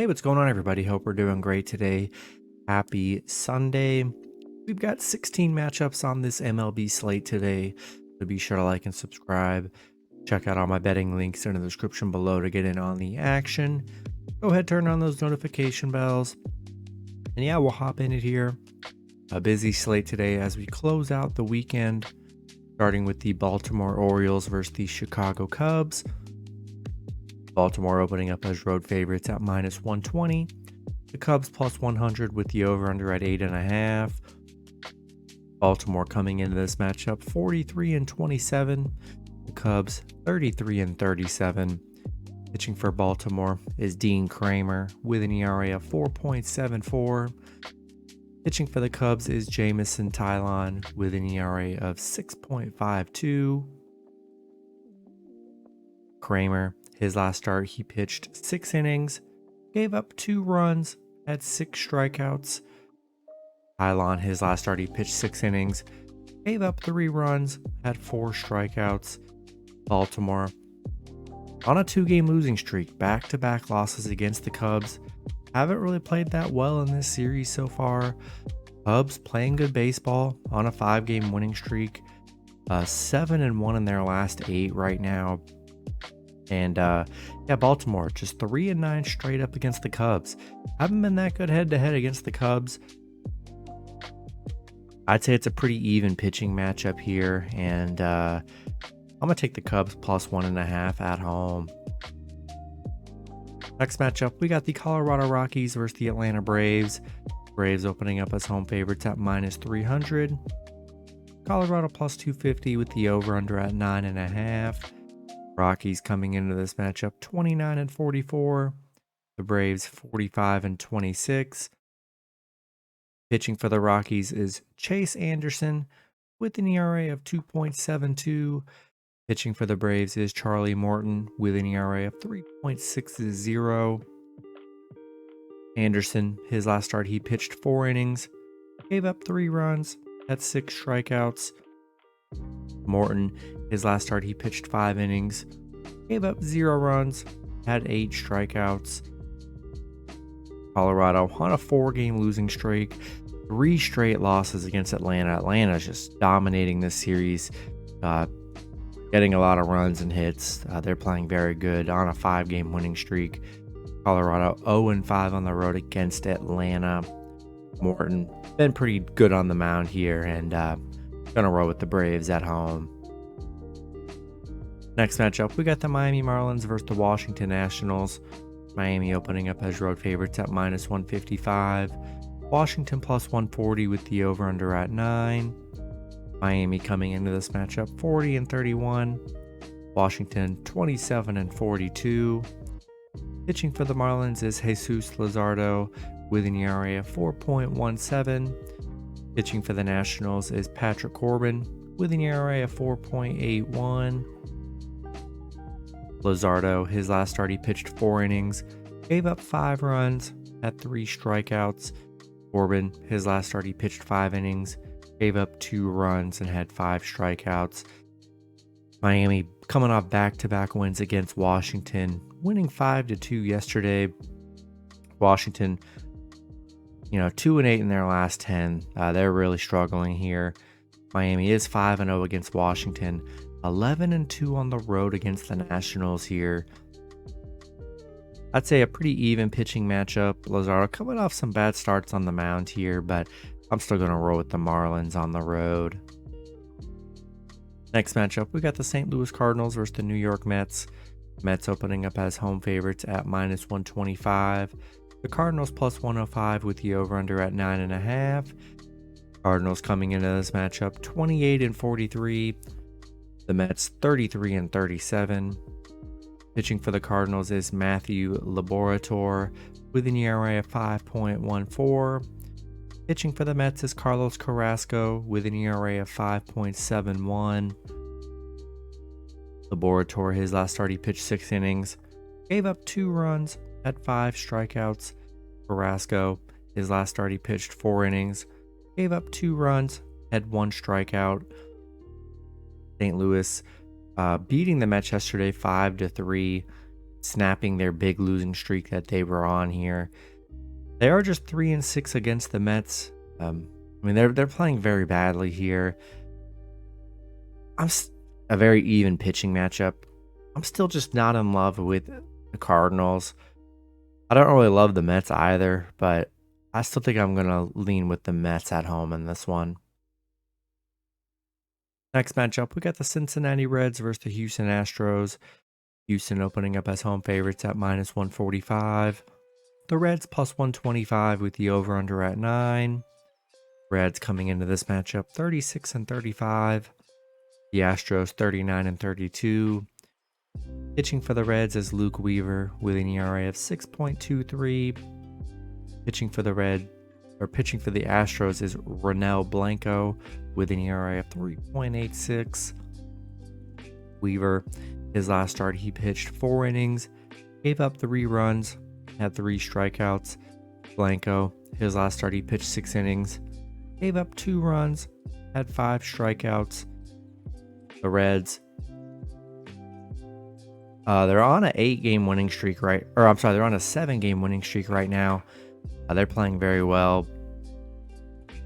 Hey, what's going on, everybody? Hope we're doing great today. Happy Sunday. We've got 16 matchups on this MLB slate today, so be sure to like and subscribe. Check out all my betting links in the description below to get in on the action. Go ahead, turn on those notification bells. And yeah, we'll hop in it here. A busy slate today as we close out the weekend, starting with the Baltimore Orioles versus the Chicago Cubs. Baltimore opening up as road favorites at -120. The Cubs +100 with the over-under at 8.5. Baltimore coming into this matchup 43-27. The Cubs 33-37. Pitching for Baltimore is Dean Kramer with an ERA of 4.74. Pitching for the Cubs is Jamison Tylon with an ERA of 6.52. Kramer, his last start, he pitched 6 innings, gave up 2 runs, had 6 strikeouts. Tylon, his last start, he pitched 6 innings, gave up 3 runs, had 4 strikeouts. Baltimore on a 2-game losing streak, back-to-back losses against the Cubs. Haven't really played that well in this series so far. Cubs playing good baseball on a 5-game winning streak. 7-1 in their last 8 right now. And Baltimore just 3-9 straight up against the Cubs. Haven't been that good head-to-head against the Cubs. I'd say it's a pretty even pitching matchup here, and I'm gonna take the Cubs +1.5 at home. Next matchup, we got the Colorado Rockies versus the Atlanta Braves. Braves opening up as home favorites at -300. Colorado +250 with the over-under at 9.5. Rockies coming into this matchup 29-44. The Braves 45-26. Pitching for the Rockies is Chase Anderson with an ERA of 2.72. Pitching for the Braves is Charlie Morton with an ERA of 3.60. Anderson, his last start, he pitched 4 innings, gave up 3 runs, had 6 strikeouts. Morton, his last start, he pitched 5 innings, gave up 0 runs, had 8 strikeouts. Colorado on a 4-game losing streak, 3 straight losses against Atlanta. Atlanta's just dominating this series, getting a lot of runs and hits. They're playing very good on a 5-game winning streak. Colorado 0-5 on the road against Atlanta. Morton been pretty good on the mound here, and gonna roll with the Braves at home. Next matchup, we got the Miami Marlins versus the Washington Nationals. Miami opening up as road favorites at -155. Washington +140 with the over-under at 9. Miami coming into this matchup 40-31. Washington 27-42. Pitching for the Marlins is Jesus Luzardo with an ERA of 4.17. Pitching for the Nationals is Patrick Corbin with an ERA of 4.81. Luzardo, his last start, he pitched 4 innings, gave up 5 runs, had 3 strikeouts. Corbin, his last start, he pitched 5 innings, gave up 2 runs, and had 5 strikeouts. Miami coming off back-to-back wins against Washington, winning 5-2 yesterday. Washington, 2-8 in their last 10. They're really struggling here. Miami is 5-0 against Washington, 11-2 on the road against the Nationals here. I'd say a pretty even pitching matchup. Luzardo coming off some bad starts on the mound here, but I'm still going to roll with the Marlins on the road. Next matchup, we got the St. Louis Cardinals versus the New York Mets. Mets opening up as home favorites at -125. The Cardinals +105 with the over-under at 9.5. Cardinals coming into this matchup 28-43. The Mets 33-37. Pitching for the Cardinals is Matthew Laborator with an ERA of 5.14. Pitching for the Mets is Carlos Carrasco with an ERA of 5.71. Laborator, his last start, he pitched 6 innings, gave up 2 runs, had 5 strikeouts. Carrasco, his last start, he pitched 4 innings, gave up 2 runs, had 1 strikeout. St. Louis beating the Mets yesterday 5-3. snapping their big losing streak that they were on here. They are just 3-6 against the Mets. I mean, they're playing very badly here. A very even pitching matchup. I'm still just not in love with the Cardinals. I don't really love the Mets either, but I still think I'm going to lean with the Mets at home in this one. Next matchup, we got the Cincinnati Reds versus the Houston Astros. Houston opening up as home favorites at -145. The Reds +125 with the over-under at 9. Reds coming into this matchup 36-35. The Astros 39-32. Pitching for the Reds is Luke Weaver with an ERA of 6.23. Pitching for the Astros is Ronel Blanco with an ERA of 3.86. Weaver, his last start, he pitched 4 innings, gave up 3 runs, had 3 strikeouts. Blanco, his last start, he pitched 6 innings, gave up 2 runs, had 5 strikeouts. The Reds, they're on an 8-game winning streak, they're on a 7-game winning streak right now. They're playing very well.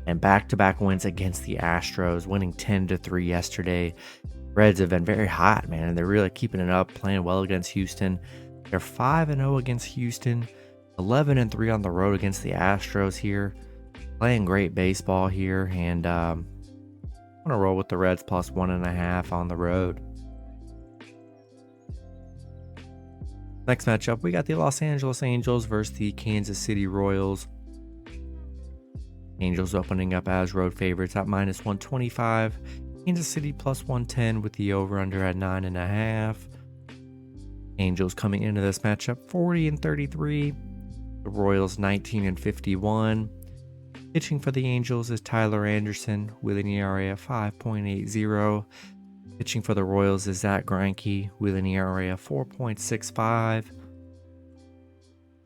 And back-to-back wins against the Astros, winning 10-3 yesterday. Reds have been very hot, man, and they're really keeping it up, playing well against Houston. They're 5-0 against Houston, 11-3 on the road against the Astros here. Playing great baseball here, and I'm going to roll with the Reds +1.5 on the road. Next matchup, we got the Los Angeles Angels versus the Kansas City Royals. Angels opening up as road favorites at -125. Kansas City +110 with the over-under at 9.5. Angels coming into this matchup 40-33. The Royals 19-51. Pitching for the Angels is Tyler Anderson with an ERA of 5.80. Pitching for the Royals is Zach Greinke with an ERA of 4.65.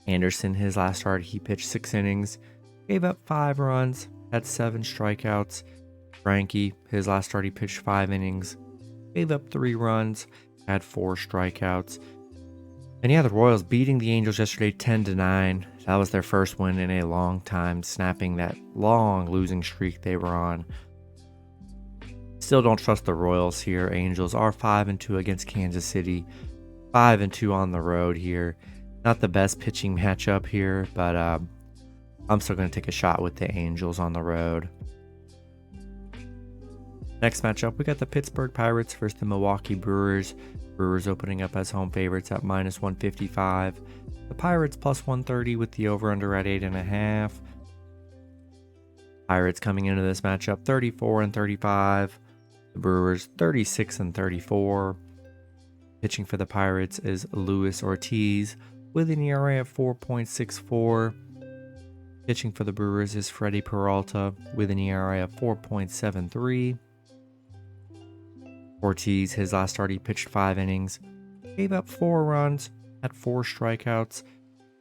Anderson, his last start, he pitched 6 innings, gave up 5 runs, had 7 strikeouts. Greinke, his last start, he pitched 5 innings, gave up 3 runs, had 4 strikeouts. And yeah, the Royals beating the Angels yesterday 10-9. That was their first win in a long time, snapping that long losing streak they were on. Still don't trust the Royals here. Angels are 5-2 against Kansas City, 5-2 on the road here. Not the best pitching matchup here, but I'm still going to take a shot with the Angels on the road. Next matchup, we got the Pittsburgh Pirates versus the Milwaukee Brewers. Brewers opening up as home favorites at -155. The Pirates +130 with the over-under at 8.5. Pirates coming into this matchup 34-35. The Brewers 36-34. Pitching for the Pirates is Luis Ortiz with an ERA of 4.64. Pitching for the Brewers is Freddie Peralta with an ERA of 4.73. Ortiz, his last start, he pitched 5 innings, gave up 4 runs, had 4 strikeouts.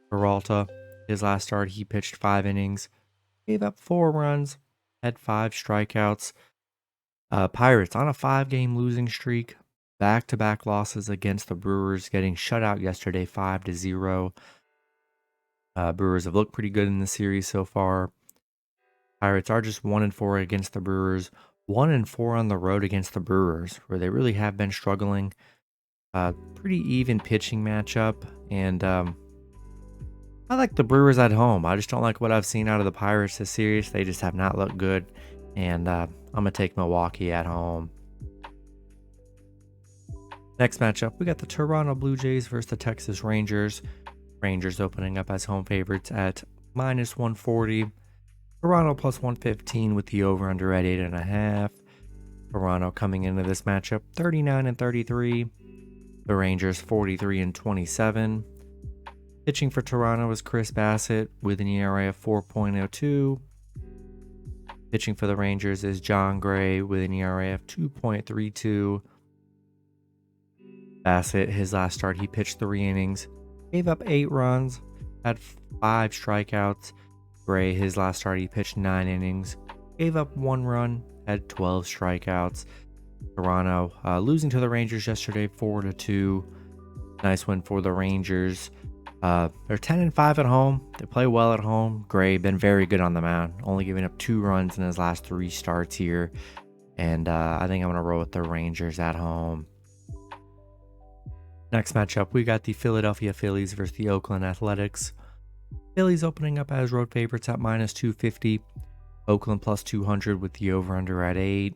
Peralta, his last start, he pitched 5 innings, gave up 4 runs, had 5 strikeouts. Pirates on a 5-game losing streak, back-to-back losses against the Brewers, getting shut out yesterday 5-0. Brewers have looked pretty good in the series so far. Pirates are just 1-4 against the Brewers, 1-4 on the road against the Brewers, where they really have been struggling. Pretty even pitching matchup, and I like the Brewers at home. I just don't like what I've seen out of the Pirates this series. They just have not looked good, and I'm going to take Milwaukee at home. Next matchup, we got the Toronto Blue Jays versus the Texas Rangers. Rangers opening up as home favorites at -140. Toronto +115 with the over-under at 8.5. Toronto coming into this matchup 39-33. The Rangers 43-27. Pitching for Toronto is Chris Bassett with an ERA of 4.02. Pitching for the Rangers is John Gray with an ERA of 2.32. Bassett, his last start, he pitched 3 innings, gave up 8 runs, had 5 strikeouts. Gray, his last start, he pitched 9 innings, gave up 1 run, had 12 strikeouts. Toronto losing to the Rangers yesterday 4-2. Nice win for the Rangers. They're 10-5 at home. They play well at home. Gray been very good on the mound, only giving up 2 runs in his last 3 starts here. And I think I'm going to roll with the Rangers at home. Next matchup, we got the Philadelphia Phillies versus the Oakland Athletics. Phillies opening up as road favorites at -250. Oakland +200 with the over-under at 8.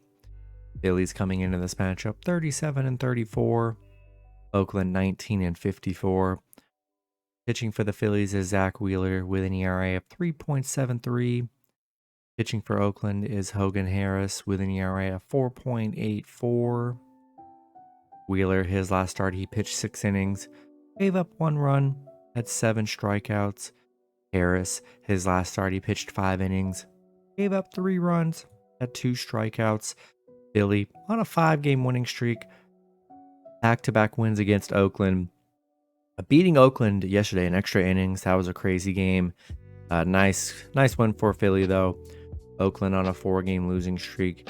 Phillies coming into this matchup 37-34. Oakland 19-54. Pitching for the Phillies is Zach Wheeler with an ERA of 3.73. Pitching for Oakland is Hogan Harris with an ERA of 4.84. Wheeler, his last start, he pitched 6 innings, gave up 1 run, had 7 strikeouts. Harris, his last start, he pitched 5 innings, gave up 3 runs, had 2 strikeouts. Philly on a 5-game winning streak, back-to-back wins against Oakland. Beating Oakland yesterday in extra innings, that was a crazy game. Nice win for Philly though. Oakland on a 4-game losing streak.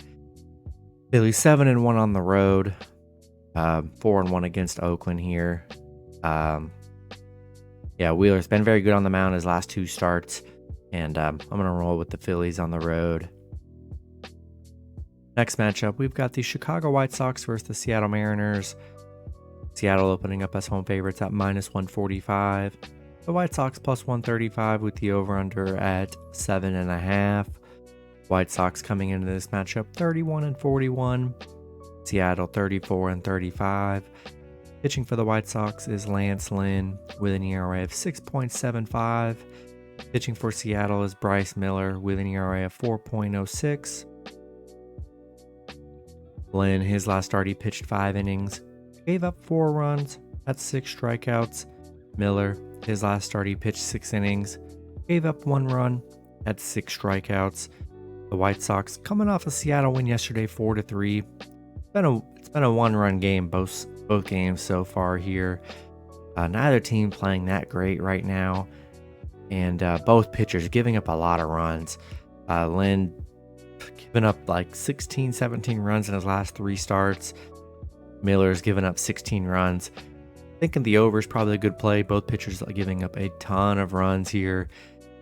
Philly 7-1 on the road. 4-1 against Oakland here. Wheeler's been very good on the mound his last 2 starts, and I'm gonna roll with the Phillies on the road. Next matchup, we've got the Chicago White Sox versus the Seattle Mariners. Seattle opening up as home favorites at -145. The White Sox +135 with the over-under at 7.5. White Sox coming into this matchup 31-41. Seattle 34-35. Pitching for the White Sox is Lance Lynn with an ERA of 6.75. Pitching for Seattle is Bryce Miller with an ERA of 4.06. Lynn, his last start, he pitched 5 innings, gave up 4 runs, had 6 strikeouts. Miller, his last start, he pitched 6 innings, gave up 1 run, had 6 strikeouts. The White Sox coming off a Seattle win yesterday, 4-3. It's been a 1-run game both games so far here. Neither team playing that great right now, and both pitchers giving up a lot of runs. Lynn giving up like 17 runs in his last 3 starts. Miller's given up 16 runs. Thinking the over is probably a good play. Both pitchers are giving up a ton of runs here.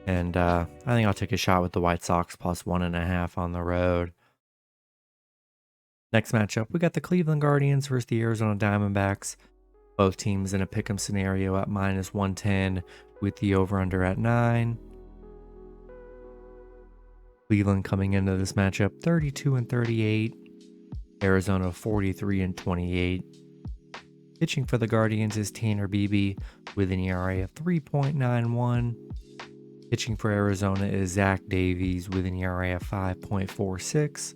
And I think I'll take a shot with the White Sox +1.5 on the road. Next matchup, we got the Cleveland Guardians versus the Arizona Diamondbacks. Both teams in a pick'em scenario at -110 with the over-under at 9. Cleveland coming into this matchup 32-38. Arizona 43-28. Pitching for the Guardians is Tanner Beebe with an ERA of 3.91. Pitching for Arizona is Zach Davies with an ERA of 5.46.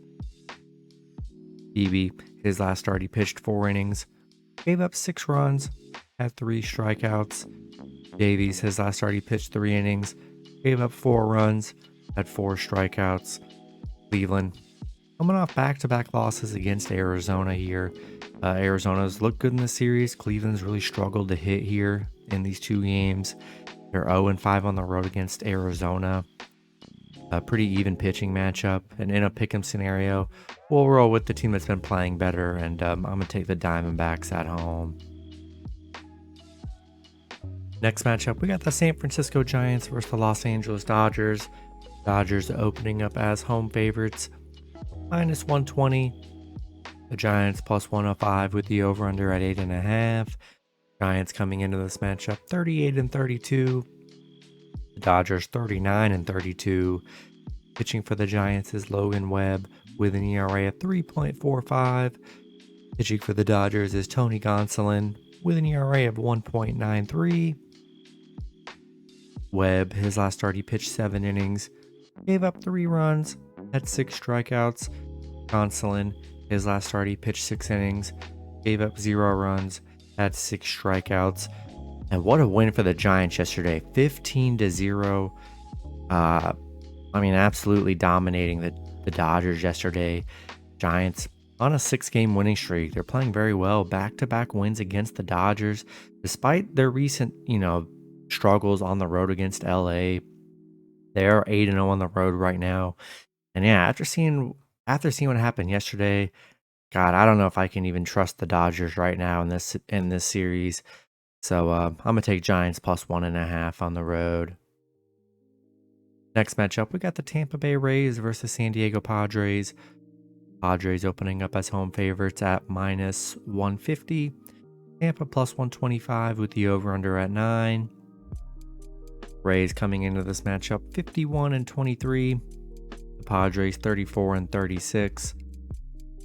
Beebe, his last start, he pitched 4 innings, gave up 6 runs, had 3 strikeouts. Davies, his last start, he pitched 3 innings, gave up 4 runs, had 4 strikeouts. Cleveland coming off back-to-back losses against Arizona here. Arizona's looked good in the series. Cleveland's really struggled to hit here in these 2 games. They're 0-5 on the road against Arizona. A pretty even pitching matchup. And in a pick'em scenario, we'll roll with the team that's been playing better, and I'm going to take the Diamondbacks at home. Next matchup, we got the San Francisco Giants versus the Los Angeles Dodgers. Dodgers opening up as home favorites, -120. The Giants +105 with the over-under at 8.5. Giants coming into this matchup 38-32. The Dodgers 39-32. Pitching for the Giants is Logan Webb with an ERA of 3.45. Pitching for the Dodgers is Tony Gonsolin with an ERA of 1.93. Webb, his last start, he pitched 7 innings, gave up 3 runs, had 6 strikeouts. Gonsolin, his last start, he pitched 6 innings, gave up 0 runs, had 6 strikeouts. And what a win for the Giants yesterday, 15-0. Absolutely dominating the Dodgers yesterday. Giants on a 6-game winning streak. They're playing very well. Back-to-back wins against the Dodgers, despite their recent, struggles on the road against LA. They are 8-0 on the road right now. And yeah, after seeing what happened yesterday, God, I don't know if I can even trust the Dodgers right now in this series. So I'm going to take Giants plus 1.5 on the road. Next matchup, we got the Tampa Bay Rays versus San Diego Padres. Padres opening up as home favorites at minus 150. Tampa plus 125 with the over-under at 9. Rays coming into this matchup 51-23. The Padres 34-36.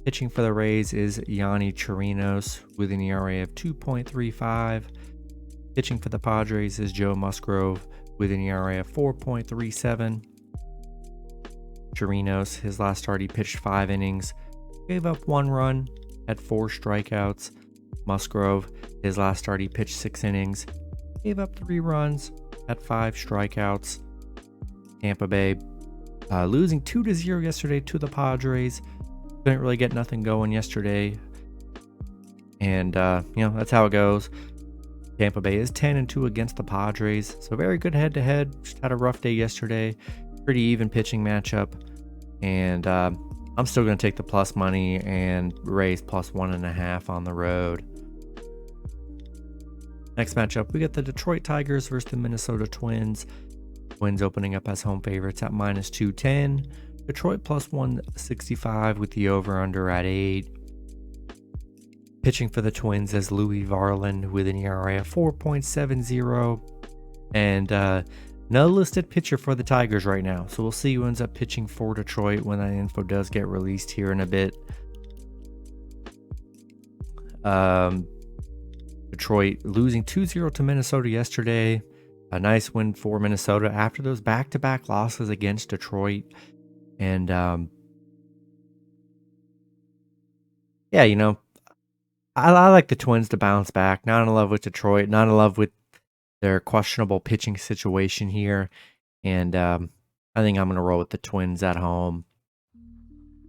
Pitching for the Rays is Yanni Chirinos with an ERA of 2.35. Pitching for the Padres is Joe Musgrove with an ERA of 4.37. Chirinos, his last start, he pitched 5 innings, gave up 1 run, had 4 strikeouts. Musgrove, his last start, he pitched 6 innings, gave up 3 runs, had 5 strikeouts. Tampa Bay losing 2-0 yesterday to the Padres. Couldn't really get nothing going yesterday. And, that's how it goes. Tampa Bay is 10-2 against the Padres. So very good head-to-head. Just had a rough day yesterday. Pretty even pitching matchup. And I'm still going to take the plus money and Rays plus 1.5 on the road. Next matchup, we got the Detroit Tigers versus the Minnesota Twins. Twins opening up as home favorites at minus 210. Detroit plus 165 with the over-under at 8. Pitching for the Twins is Louis Varland with an ERA of 4.70. And no listed pitcher for the Tigers right now. So we'll see who ends up pitching for Detroit when that info does get released here in a bit. Detroit losing 2-0 to Minnesota yesterday. A nice win for Minnesota after those back-to-back losses against Detroit. And I like the Twins to bounce back. Not in love with Detroit. Not in love with their questionable pitching situation here. And I think I'm going to roll with the Twins at home.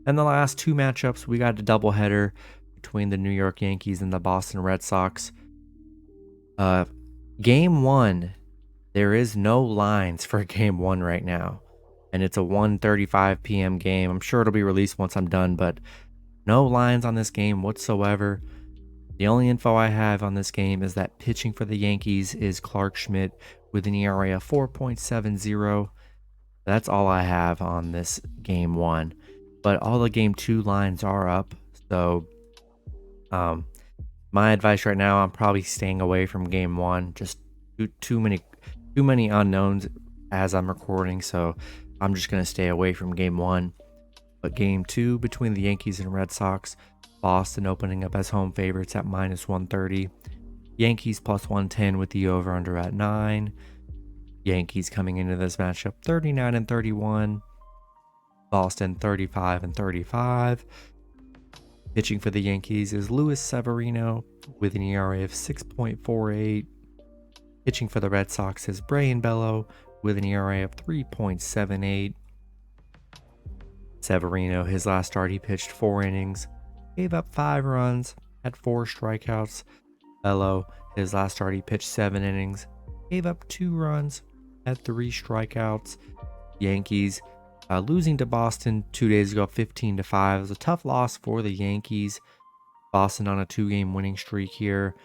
And the last 2 matchups, we got a doubleheader between the New York Yankees and the Boston Red Sox. Game 1, there is no lines for Game 1 right now. And it's a 1:35 p.m. game. I'm sure it'll be released once I'm done, but no lines on this game whatsoever. The only info I have on this game is that pitching for the Yankees is Clark Schmidt with an ERA of 4.70. That's all I have on this Game 1. But all the Game 2 lines are up. So my advice right now, I'm probably staying away from Game 1. Just too many unknowns as I'm recording. So I'm just going to stay away from Game 1. But Game 2 between the Yankees and Red Sox, Boston opening up as home favorites at minus 130. Yankees plus 110 with the over-under at 9. Yankees coming into this matchup 39-31. Boston 35-35. Pitching for the Yankees is Luis Severino with an ERA of 6.48. Pitching for the Red Sox is Brayan Bello with an ERA of 3.78. Severino, his last start, he pitched 4 innings, gave up 5 runs, had 4 strikeouts. Bello, his last start, he pitched 7 innings, gave up 2 runs, had 3 strikeouts. Yankees losing to Boston 2 days ago, 15-5. It was a tough loss for the Yankees. Boston on a 2-game winning streak here.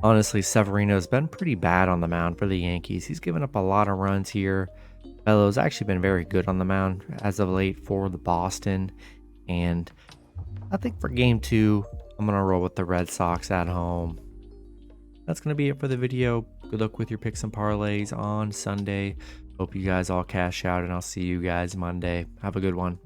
Honestly, Severino's been pretty bad on the mound for the Yankees. He's given up a lot of runs here. Bello's actually been very good on the mound as of late for the Boston. And I think for Game 2, I'm going to roll with the Red Sox at home. That's going to be it for the video. Good luck with your picks and parlays on Sunday. Hope you guys all cash out, and I'll see you guys Monday. Have a good one.